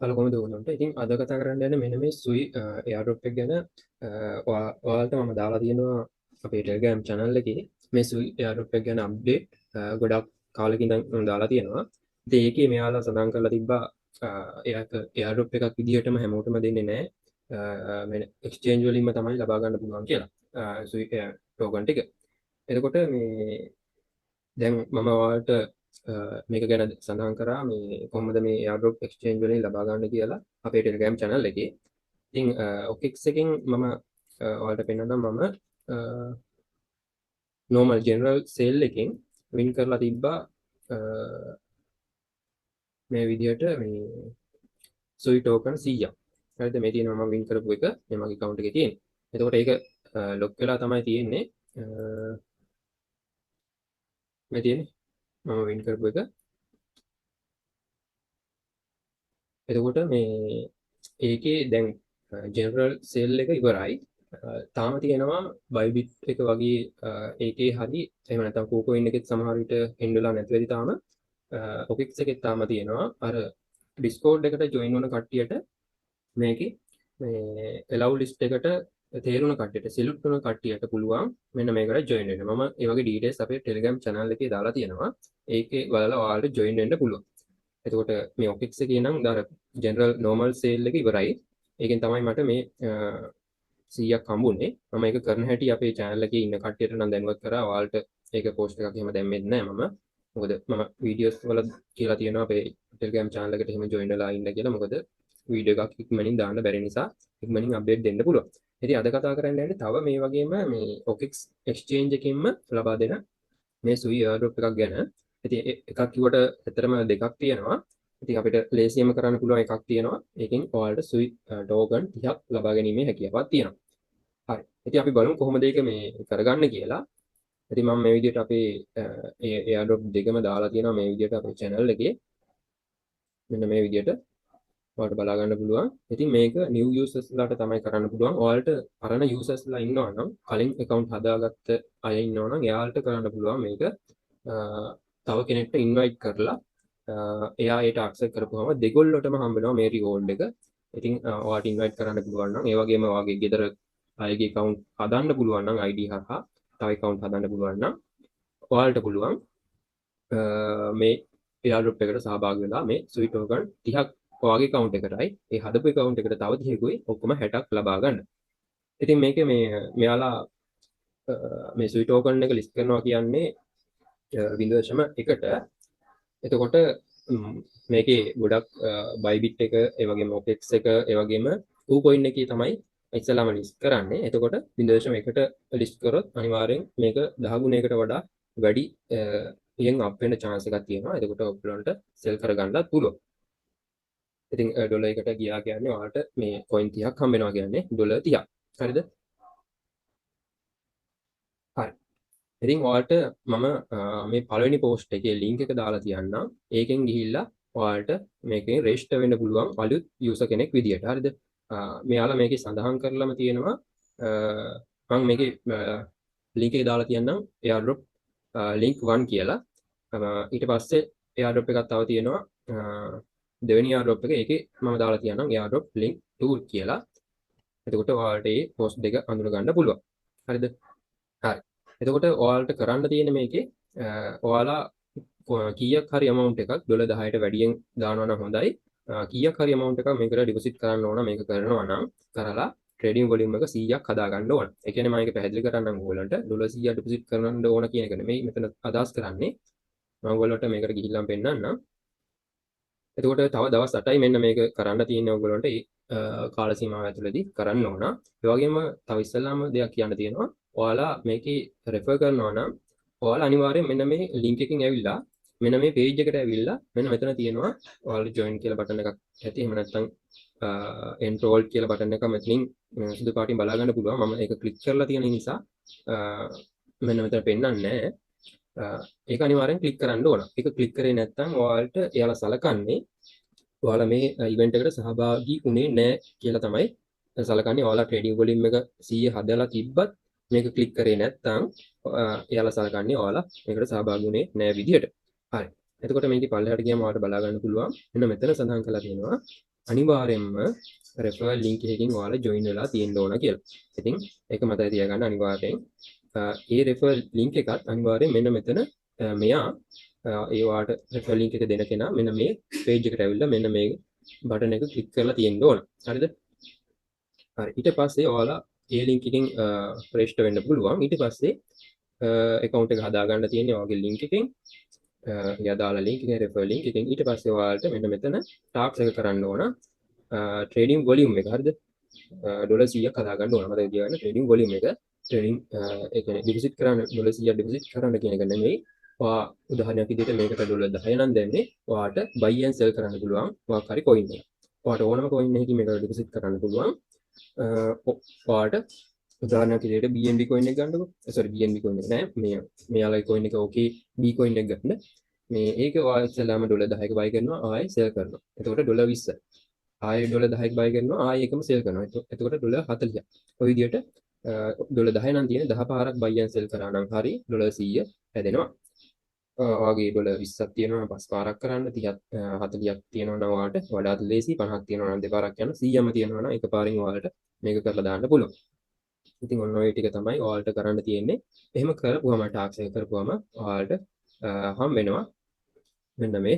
Hello කොහොමද ඔයගොල්ලන්ට? ඉතින් අද කතා කරන්න යන්නේ මෙන්න මේ සුයි එයාර්ඩ්‍රොප් එක ගැන. ඔයාලට මම දාලා තියෙනවා අපේ ටෙලිග්‍රෑම් channel එකේ මේ සුයි එයාර්ඩ්‍රොප් එක ගැන අප්ඩේට් ගොඩක් කාලෙකින් ඉඳන් දාලා තියෙනවා. ඉතින් ඒකේ මෙයාලා සඳහන් කරලා තිබ්බා ඒක එයාර්ඩ්‍රොප් එකක් විදිහටම හැමෝටම දෙන්නේ නැහැ. මේ එක්ස්චේන්ජ් වලින්ම තමයි ලබා ගන්න පුළුවන් කියලා. සුයි ටෝකන් ටික. එතකොට මේ දැන් මම ඔයාලට මේක ගැන සඳහන් කරා මේ කොහොමද මේ airdrop exchange වලින් ලබා ගන්න කියලා අපේ Telegram channel එකේ. ඉතින් OKX එකෙන් මම ඔයාලට පෙන්නන්නම් මම normal general sale එකෙන් win කරලා තිබ්බා මේ විදිහට මේ Sui token 100ක්. හරිද? මේ තියෙනවා මම win කරපු එක මේ මගේ account එකේ තියෙන්නේ. එතකොට ඒක lock වෙලා තමයි තියෙන්නේ. මේ තියෙන්නේ මම win කරපු එක. එතකොට මේ ඒකේ දැන් ජෙනරල් සේල් එක ඉවරයි. තාම තියෙනවා බයිබිට් එක වගේ ඒකේ හරි එහෙම නැත්නම් කෝකෝයින් එකෙත් සමහර විට එන්න වෙලා නැති වෙදි තාම OKX එකෙත් තාම තියෙනවා. අර Discord එකට join වුණ කට්ටියට මේකේ මේ allow list එකට තේරුණ කට්ටියට select වුණ කට්ටියට පුළුවන් මෙන්න මේකට join වෙන්න. මම ඒ වගේ details අපේ Telegram channel එකේ දාලා තියෙනවා. ඒකේ බලලා ඔයාලට join වෙන්න පුළුවන්. එතකොට මේ OKX එකේ නම් දාර ජෙනරල් නෝමල් සේල් එක ඉවරයි. ඒකෙන් තමයි මට මේ 100ක් හම්බුනේ. මම ඒක කරන හැටි අපේ channel එකේ ඉන්න කට්ටියට නම් දැනුවත් කරා. ඔයාලට ඒක post එකක් එහෙම දැම්මෙත් නෑ මම. මොකද මම videos වල කියලා තියෙනවා අපේ Telegram channel එකට එහෙම join වෙලා ඉන්න කියලා. මොකද වීඩියෝ එකක් ඉක්මනින් දාන්න බැරි නිසා ඉක්මනින් update දෙන්න පුළුවන්. ඉතින් අද කතා කරන්න යන්නේ තව මේ වගේම මේ OKX exchange එකකින්ම ලබා දෙන මේ Sui airdrop එකක් ගැන. ඉතින් එකක් කිව්වට ඇත්තටම දෙකක් තියෙනවා. ඉතින් අපිට ලේසියෙන්ම කරන්න පුළුවන් එකක් තියෙනවා. ඒකෙන් ඔයාලට Sui token 30ක් ලබා ගැනීමේ හැකියාවක් තියෙනවා. හරි. ඉතින් අපි බලමු කොහොමද ඒක මේ කරගන්න කියලා. ඉතින් මම මේ විදිහට අපේ airdrop දෙකම දාලා තියෙනවා මේ විදිහට අපේ channel එකේ. මෙන්න මේ විදිහට ඔයාලට බලා ගන්න පුළුවන්. ඉතින් මේක new users ලාට තමයි කරන්න පුළුවන්. ඔයාලට පරණ users ලා ඉන්නවා නම් කලින් account හදාගත්ත අය ඉන්නවා නම් එයාලට කරන්න පුළුවන් මේක තව කෙනෙක්ට invite කරලා එයා ඒට accept කරපුවම දෙගොල්ලටම හම්බ වෙනවා මේ reward එක. ඉතින් ඔයාලට invite කරන්න පුළුවන් නම් ඒ වගේම ඔයාගේ ගෙදර අයගේ account හදන්න පුළුවන් නම් ID හරහා තව account හදන්න පුළුවන් නම් ඔයාලට පුළුවන් මේ airdrop එකට සහභාගී වෙලා මේ Sui token 30ක් ඔයාගේ account එකටයි ඒ හදපු account එකට තව 30කුයි ඔක්කොම 60ක් ලබා ගන්න. ඉතින් මේකේ මේ මෙයාලා මේ Sui token එක list කරනවා කියන්නේ 0.1ට. එතකොට මේකේ ගොඩක් බයිබිට් එක ඒ වගේම OKX එක ඒ වගේම KuCoin එකේ තමයි ඉස්සලාම ලිස්ට් කරන්නේ. එතකොට 0.1ට ලිස්ට් කරොත් අනිවාර්යෙන් මේක 10 ගුණයකට වඩා වැඩි යෙන් අප් වෙන්න chance එකක් තියෙනවා. එතකොට ඔයගොල්ලන්ට සෙල් කරගන්නත් පුළුවන්. ඉතින් ඩොලර් එකට ගියා කියන්නේ ඔයාලට මේ coin 30ක් හම්බ වෙනවා කියන්නේ ඩොලර් 30ක්. හරිද? හරි. ඉතින් ඔයාලට මම මේ පළවෙනි post එකේ link එක දාලා තියන්නම්. ඒකෙන් ගිහිල්ලා ඔයාලට මේකෙන් register වෙන්න පුළුවන් අලුත් user කෙනෙක් විදියට. හරිද? මෙයාලා මේකේ සඳහන් කරලම තියෙනවා මම මේකේ link එක දාලා තියන්නම් airdrop link 1 කියලා. ඊට පස්සේ airdrop එකක් තව තියෙනවා දෙවෙනි airdrop එක. ඒකේ මම දාලා තියන්නම් airdrop link 2 කියලා. එතකොට ඔයාලට මේ post දෙක අඳුර ගන්න පුළුවන්. හරිද? හරි. එතකොට ඔයාලට කරන්න තියෙන මේකේ ඔයාලා කීයක් හරි amount එකක් ඩොලර් 10ට වැඩියෙන් දානවා නම් හොඳයි. කීයක් හරි amount එකක් මේකට ඩිපොසිට් කරන්න ඕන මේක කරනවා නම් කරලා ට්‍රේඩින් වොලියුම් එක 100ක් හදා ගන්න ඕන. ඒ කියන්නේ මම මේක පැහැදිලි කරන්නම් ඕගොල්ලන්ට ඩොලර් 100ක් ඩිපොසිට් කරන්න ඕන කියන එක නෙමෙයි මෙතන අදහස් කරන්නේ. මම ඔයගොල්ලන්ට මේකට ගිහිල්ලා පෙන්නන්නම්. එතකොට තව දවස් 8යි මෙන්න මේක කරන්න තියෙන්නේ ඔයගොල්ලන්ට කාල සීමාව ඇතුළතදී කරන්න ඕන. ඒ වගේම තව ඉස්සෙල්ලාම දෙයක් කියන්න තියෙනවා. ඔයාලා මේකේ රෙෆර් කරනවා නම් ඔයාලා අනිවාර්යෙන් මෙන්න මේ link එකකින් ඇවිල්ලා මෙන්න මේ page එකට ඇවිල්ලා මෙන්න මෙතන තියෙනවා ඔයාලා join කියලා බටන් එකක් ඇති. එහෙම නැත්නම් enroll කියලා බටන් එක මෙතනින් සුදු පාටින් බලා ගන්න පුළුවන්. මම ඒක ක්ලික් කරලා තියෙන නිසා මෙන්න මෙතන පෙන්නන්නේ නැහැ. ඒක අනිවාර්යෙන් ක්ලික් කරන්න ඕන. ඒක ක්ලික් කරේ නැත්නම් ඔයාලට එයාලා සලකන්නේ ඔයාලා මේ ඉවෙන්ට් එකට සහභාගී වුණේ නැහැ කියලා තමයි සලකන්නේ. ඔයාලා ට්‍රේඩින් වොලියුම් එක 100 හදලා තිබ්බත් මේක ක්ලික් කරේ නැත්නම් එයාලා සලකන්නේ ඔයාලා මේකට සහභාගී වුණේ නැහැ විදියට. හරි. එතකොට මේකේ පල්ලෙහාට ගියාම ඔයාලට බලා ගන්න පුළුවන්. මෙන්න මෙතන සඳහන් කරලා තියෙනවා අනිවාර්යයෙන්ම රෙෆරල් ලින්ක් එකකින් ඔයාලා join වෙලා තියෙන්න ඕන කියලා. ඉතින් ඒක මතක තියාගන්න අනිවාර්යෙන්. ඒ රෙෆරල් ලින්ක් එකත් අනිවාර්යෙන් මෙන්න මෙතන මෙයා ඒ වාට රෙෆරල් ලින්ක් එක දෙන කෙනා මෙන්න මේ page එකට ඇවිල්ලා මෙන්න මේ බටන් එක ක්ලික් කරලා තියෙන්න ඕන. හරිද? හරි. ඊට පස්සේ ඔයාලා ඒ ලින්ක් එකකින් රෙජිස්ටර් වෙන්න පුළුවන්. ඊට පස්සේ account එක හදාගන්න තියෙන්නේ ඔයාගේ link එකෙන්. එයා දාලා link එකේ refer link එකෙන් ඊට පස්සේ ඔයාලට මෙන්න මෙතන task එක කරන්න ඕන. trading volume එක හරිද? ඩොලර් 100ක් හදාගන්න ඕන. මතක තියාගන්න trading volume එක trading ඒ කියන්නේ deposit කරන්න ඩොලර් 100ක් deposit කරන්න කියන එක නෙමෙයි. ඔයා උදාහරණයක් විදිහට මේකට ඩොලර් 10 නම් දැම්මේ ඔයාට buy and sell කරන්න පුළුවන් මොකක් හරි coin එක. ඔයාට ඕනම coin එකකින් මේකට deposit කරන්න පුළුවන්. ඔයාට උදාහරණයක් විදිහට BNB coin එක ගන්නකො. sorry BNB coin එක නෑ. මෙයාලගේ coin එක okay B coin එක ගන්න. මේ ඒක ඔයා ඉස්සෙල්ලාම ඩොලර් 10ක buy කරනවා ආයෙ sell කරනවා. එතකොට ඩොලර් 20. ආයෙ ඩොලර් 10ක buy කරනවා ආයෙ ඒකම sell කරනවා. එතකොට ඩොලර් 40ක්. ඔය විදිහට ඩොලර් 10 නම් තියෙන 10 පාරක් buy and sell කරා නම් හරි ඩොලර් 100 හැදෙනවා. ඔයාගේ ඩොලර් 20ක් තියෙනවා 5 පාරක් කරන්න 30ක් 40ක් තියෙනවා නම් ඔයාලට වඩාත් ලේසි 50ක් තියෙනවා නම් දෙපාරක් යන 100ම තියෙනවා නම් එකපාරින් ඔයාලට මේක කරලා දාන්න පුළුවන්. ඉතින් ඔන්න ඔය ටික තමයි ඔයාලට කරන්න තියෙන්නේ. එහෙම කරපුවම ටාක්ස් එක කරපුවම ඔයාලට හම් වෙනවා මෙන්න මේ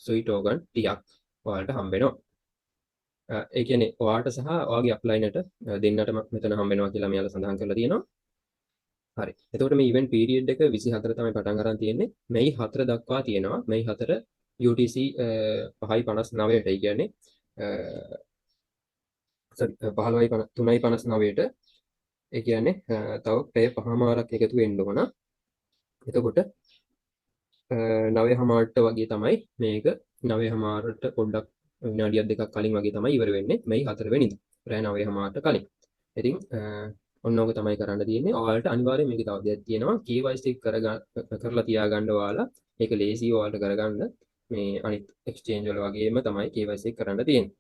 Sui token ටිකක් ඔයාලට හම් වෙනවා. ඒ කියන්නේ ඔයාලට සහ ඔයාගේ අප්ලයිනට දෙන්නටම මෙතන හම් වෙනවා කියලා මෙයාලා සඳහන් කරලා තියෙනවා. හරි. එතකොට මේ ඉවෙන්ට් පීරියඩ් එක 24 තමයි පටන් ගන්න තියෙන්නේ. මේ 4 දක්වා තියෙනවා. මේ 4 UTC 5:59ට ඒ කියන්නේ 3:59ට ඒ කියන්නේ තව පැය 5මාරක් එකතු වෙන්න ඕන. එතකොට 9:00ට වගේ තමයි මේක 9:00ට පොඩ්ඩක් විනාඩියක් දෙකක් කලින් වගේ තමයි ඉවර වෙන්නේ මේ 4 වෙනිදා. රෑ 9:00ට කලින්. ඉතින් ඔන්න ඕක තමයි කරන්න තියෙන්නේ. ඔයාලට අනිවාර්යයෙන් මේක තව දෙයක් තියෙනවා. KYC කරලා තියාගන්න ඔයාලා. ඒක ලේසි ඔයාලට කරගන්න. මේ අනිත් exchange වල වගේම තමයි KYC කරන්න තියෙන්නේ.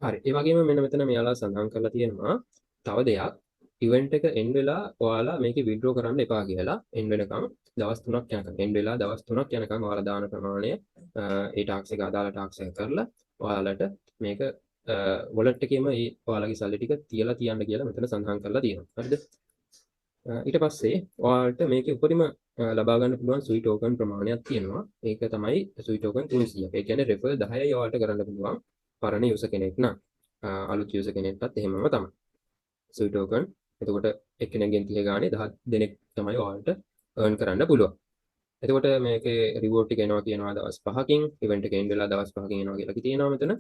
හරි. ඒ වගේම මෙන්න මෙතන මෙයාලා සඳහන් කරලා තියෙනවා තව දෙයක්. ඉවෙන්ට් එක එන්ඩ් වෙලා ඔයාලා මේකේ withdraw කරන්න එපා කියලා. එන්ඩ් වෙනකම් දවස් 3ක් යනකම් එන්ඩ් වෙලා දවස් 3ක් යනකම් ඔයාලා දාන ප්‍රමාණය ඒ ටාක්ස් එක අදාළ ටාක්ස් එක කරලා ඔයාලට මේක වොලට් එකේම ඒ ඔයාලගේ සල්ලි ටික තියලා තියන්න කියලා මෙතන සඳහන් කරලා තියෙනවා. හරිද? ඊට පස්සේ ඔයාලට මේකේ උපරිම ලබා ගන්න පුළුවන් Sui token ප්‍රමාණයක් තියෙනවා. ඒක තමයි Sui token 300ක්. ඒ කියන්නේ refer 10යි ඔයාලට කරන්න පුළුවන්. පරණ යුසර් කෙනෙක් නම් අලුත් යුසර් කෙනෙක්ටත් එහෙමම තමයි. Sui token එතකොට එක්කෙනෙක්ගෙන් 30 ගානේ 10 දෙනෙක් තමයි ඔයාලට earn කරන්න පුළුවන්. එතකොට මේකේ reward ටික එනවා කියනවා දවස් 5කින්, event එක end වෙලා දවස් 5කින් එනවා කියලා තියෙනවා මෙතන.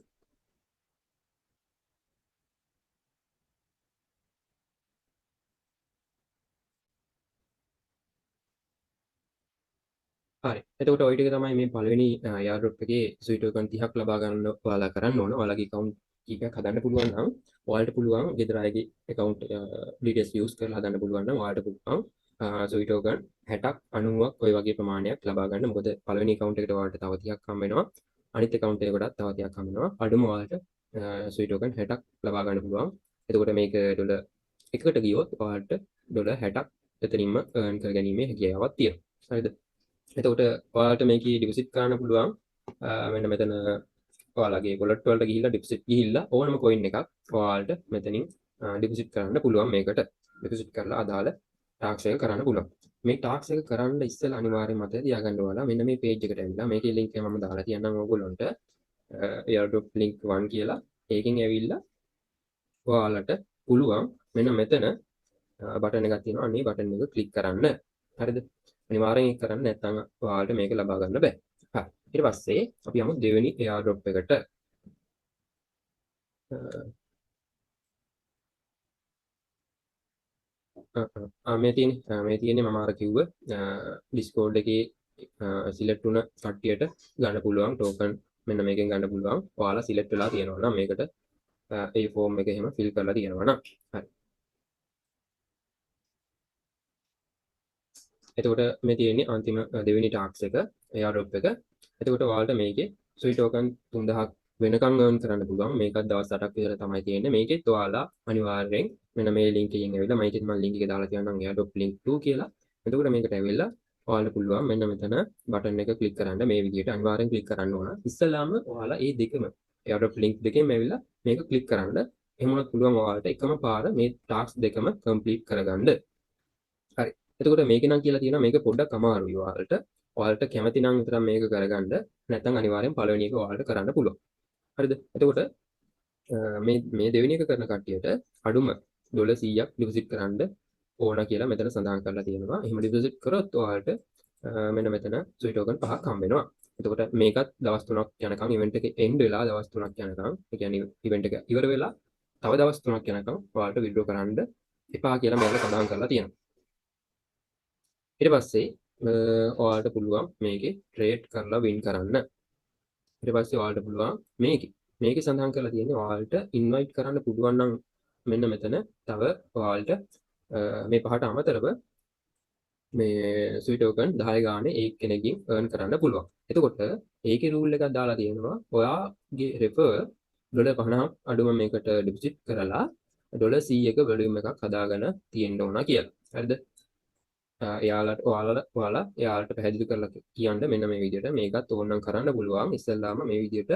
හරි. එතකොට ওই ටික තමයි මේ පළවෙනි airdrop එකේ Sui token 30ක් ලබා ගන්න ඔයාලා කරන්න ඕන. ඔයාලගේ account කීපයක් හදන්න පුළුවන් නම් ඔයාලට පුළුවන් ගෙදර අයගේ account details use කරලා හදන්න පුළුවන් නම් ඔයාලට පුළුවන් Sui token 60ක් 90ක් ওই වගේ ප්‍රමාණයක් ලබා ගන්න. මොකද පළවෙනි account එකට ඔයාලට තව 30ක් හම්බ වෙනවා. අනිත් account එකකටත් තව 30ක් හම්බ වෙනවා. අඩුම ඔයාලට Sui token 60ක් ලබා ගන්න පුළුවන්. එතකොට මේක ඩොලර් එකකට ගියොත් ඔයාලට ඩොලර් 60ක් එතනින්ම earn කරගැනීමේ හැකියාවක් තියෙනවා. හරිද? එතකොට ඔයාලට මේකේ ඩිපොසිට් කරන්න පුළුවන් මෙන්න මෙතන ඔයාලගේ වොලට් වලට ගිහිල්ලා ඩිපොසිට් ගිහිල්ලා ඕනම කොයින් එකක් ඔයාලට මෙතනින් ඩිපොසිට් කරන්න පුළුවන් මේකට ඩිපොසිට් කරලා අදාළ ටාක්ස් එක කරන්න පුළුවන් මේ ටාක්ස් එක කරන්න ඉස්සෙල්ලා අනිවාර්යයෙන් මතක තියාගන්න ඕලා මෙන්න මේ page එකට ඇවිල්ලා මේකේ link එක මම දාලා තියන්නම් ඕගොල්ලන්ට airdrop link 1 කියලා ඒකෙන් ඇවිල්ලා ඔයාලට පුළුවන් මෙන්න මෙතන බටන් එකක් තියෙනවා අනේ බටන් එක ක්ලික් කරන්න හරිද අනිවාර්යෙන් ඒක කරන්න නැත්නම් ඔයාලට මේක ලබා ගන්න බෑ. හරි. ඊට පස්සේ අපි යමු දෙවෙනි airdrop එකට. මේ තියෙන්නේ මම අර කිව්ව Discord එකේ සිලෙක්ට් වුණ කට්ටියට ගන්න පුළුවන් token මෙන්න මේකෙන් ගන්න පුළුවන්. ඔයාලා සිලෙක්ට් වෙලා තියෙනවා නම් මේකට ඒ form එක එහෙම fill කරලා තියෙනවා නම්. හරි. එතකොට මේ තියෙන්නේ අන්තිම දෙවෙනි ටාක්ස් එක airdrop එක. එතකොට ඔයාලට මේකේ Sui token 3000ක් වෙනකම් earn කරන්න පුළුවන්. මේකත් දවස් 8ක් විතර තමයි තියෙන්නේ. මේකෙත් ඔයාලා අනිවාර්යෙන් මෙන්න මේ link එකෙන් ඇවිල්ලා මේකෙත් මම link එක දාලා තියන්නම් airdrop link 2 කියලා. එතකොට මේකට ඇවිල්ලා ඔයාලට පුළුවන් මෙන්න මෙතන බටන් එක ක්ලික් කරන්න මේ විදිහට අනිවාර්යෙන් ක්ලික් කරන්න ඕන. ඉස්සෙල්ලාම ඔයාලා මේ දෙකම airdrop link දෙකෙන් ඇවිල්ලා මේක ක්ලික් කරන්න. එහෙම වුණත් පුළුවන් ඔයාලට එකම පාර මේ ටාස්ක් දෙකම කම්ප්ලීට් කරගන්න. හරි. එතකොට මේක නම් කියලා තියෙනවා මේක පොඩ්ඩක් අමාරුයි ඔයාලට. ඔයාලට කැමති නම් විතරක් මේක කරගන්න. නැත්නම් අනිවාර්යෙන් පළවෙනි එක ඔයාලට කරන්න පුළුවන්. හරිද? එතකොට මේ දෙවෙනි එක කරන කට්ටියට අඩුම $100ක් ඩිපොසිට් කරන්න ඕන කියලා මෙතන සඳහන් කරලා තියෙනවා. එහෙම ඩිපොසිට් කරොත් ඔයාලට මෙන්න මෙතන Sui token 5ක් හම්බ වෙනවා. එතකොට මේකත් දවස් 3ක් යනකම් ඉවෙන්ට් එක එන්ඩ් වෙලා දවස් 3ක් යනකම් ඒ කියන්නේ ඉවෙන්ට් එක ඉවර වෙලා තව දවස් 3ක් යනකම් ඔයාලට විඩ්‍රෝ කරන්න එපා කියලා මේක සඳහන් කරලා තියෙනවා. ඊට පස්සේ ඔයාලට පුළුවන් මේකේ ට්‍රේඩ් කරලා වින් කරන්න. ඊට පස්සේ ඔයාලට පුළුවන් මේකේ සඳහන් කරලා තියෙන්නේ ඔයාලට ඉන්වයිට් කරන්න පුළුවන් නම් මෙන්න මෙතන තව ඔයාලට මේ පහට අමතරව මේ Sui token 10 ගානේ ඒ කෙනෙක්ගෙන් earn කරන්න පුළුවන්. එතකොට ඒකේ රූල් එකක් දාලා තියෙනවා ඔයාගේ refer $50ක් අඩුම මේකට ඩිපොසිට් කරලා $100ක වොලියුම් එකක් හදාගෙන තියෙන්න ඕන කියලා. හරිද? එයාලට පැහැදිලි කරලා කියන්න මෙන්න මේ විදිහට මේකත් ඕනනම් කරන්න පුළුවන්. ඉස්සෙල්ලාම මේ විදිහට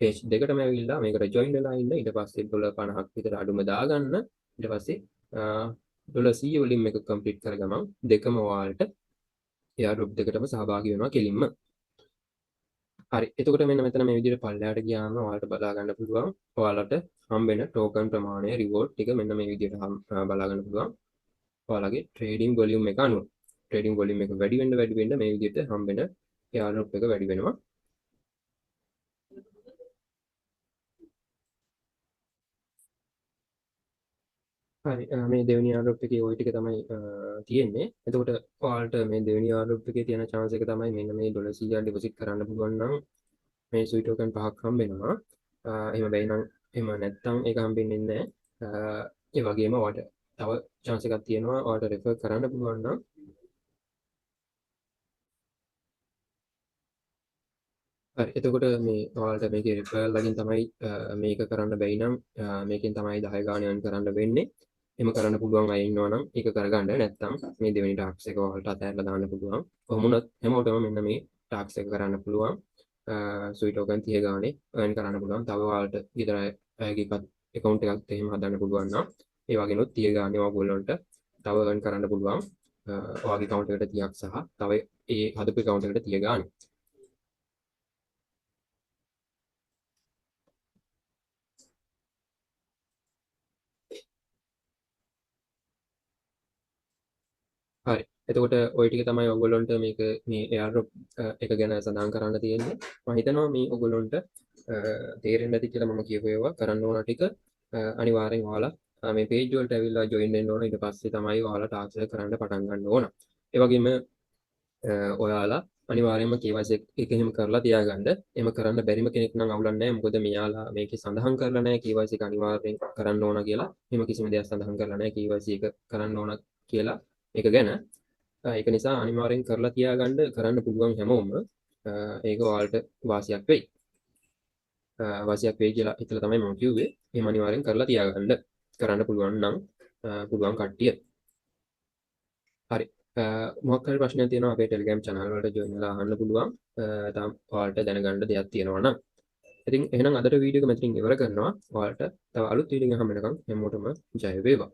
page දෙකටම ඇවිල්ලා මේකට join වෙලා ඉන්න. ඊට පස්සේ $50ක් විතර අඩුම දාගන්න. ඊට පස්සේ $100 වලින් මේක කම්ප්ලීට් කරගමන් දෙකම ඔයාලට airdrop දෙකටම සහභාගී වෙනවා කෙලින්ම. හරි. එතකොට මෙන්න මෙතන මේ විදිහට පල්ලෙහාට ගියාම ඔයාලට බලා ගන්න පුළුවන්. ඔයාලට හම්බෙන token ප්‍රමාණය reward ටික මෙන්න මේ විදිහට බලා ගන්න පුළුවන්. ඔයාලගේ trading volume එක අනුව. trading volume එක වැඩි වෙන්න මේ විදිහට හම්බෙන airdrop එක වැඩි වෙනවා. හරි මේ දෙවෙනි airdrop එකේ ওই ටික තමයි තියෙන්නේ. එතකොට ඔයාලට මේ දෙවෙනි airdrop එකේ තියෙන chance එක තමයි මෙන්න මේ $100ක් ඩිපොසිට් කරන්න පුළුවන් නම් මේ Sui token 5ක් හම්බ වෙනවා. එහෙම බැයි නම් එහෙම නැත්නම් ඒක හම්බෙන්නේ නැහැ. ඒ වගේම ඔයාලට තව chance එකක් තියෙනවා. ඔයාලට refer කරන්න පුළුවන් නම් හරි එතකොට මේ ඔයාලට මේකේ referral වලින් තමයි මේක කරන්න බැයි නම් මේකෙන් තමයි 10 ගාණ earn කරන්න වෙන්නේ. එහෙම කරන්න පුළුවන් අය ඉන්නවා නම් ඒක කරගන්න. නැත්නම් මේ දෙවෙනි ටාක්ස් එක ඔයාලට අතහැරලා දාන්න පුළුවන්. කොහොම වුණත් හැමෝටම මෙන්න මේ ටාක්ස් එක කරන්න පුළුවන්. Sui token 30 ගානේ earn කරන්න පුළුවන්. තව ඔයාලට ගෙදර අයගේ account එකක් එහෙම හදන්න පුළුවන් නම් ඒ වගේනොත් 30 ගානේ ඔයගොල්ලන්ට තව earn කරන්න පුළුවන්. ඔයාගේ account එකට 30ක් සහ තව ඒ හදපු account එකට 30 ගානේ. හරි. එතකොට ওই ටික තමයි ඔයගොල්ලන්ට මේ airdrop එක ගැන සඳහන් කරන්න තියෙන්නේ. මම හිතනවා මේ ඔයගොල්ලන්ට තේරෙන්නේ නැති කියලා මම කියපු ඒවා කරන්න ඕන ටික අනිවාර්යෙන් ඔයාලා මේ page වලට ඇවිල්ලා join වෙන්න ඕන. ඊට පස්සේ තමයි ඔයාලා task එක කරන්න පටන් ගන්න ඕන. ඒ වගේම ඔයාලා අනිවාර්යයෙන්ම KYC එක එහෙම කරලා තියාගන්න. එහෙම කරන්න බැරිම කෙනෙක් නම් අවුලක් නැහැ. මොකද මෙයාලා මේකේ සඳහන් කරලා නැහැ KYC එක අනිවාර්යෙන් කරන්න ඕන කියලා. එහෙම කිසිම දෙයක් සඳහන් කරලා නැහැ KYC එක කරන්න ඕන කියලා. ඒක ගැන ඒක නිසා අනිවාර්යෙන් කරලා තියාගන්න කරන්න පුළුවන් හැමෝම ඒක ඔයාලට වාසියක් වෙයි. වාසියක් වෙයි කියලා හිතලා තමයි මම කිව්වේ. එහෙම අනිවාර්යෙන් කරලා තියාගන්න කරන්න පුළුවන් නම් පුළුවන් කට්ටිය. හරි. මොකක් හරි ප්‍රශ්නයක් තියෙනවා අපේ Telegram channel වලට join වෙලා අහන්න පුළුවන්. තාම ඔයාලට දැනගන්න දෙයක් තියෙනවා නම්. ඉතින් එහෙනම් අදට වීඩියෝ එක මෙතනින් ඉවර කරනවා. ඔයාලට තව අලුත් වීඩියෝ එකක් හම්බ වෙනකම් හැමෝටම ජය වේවා.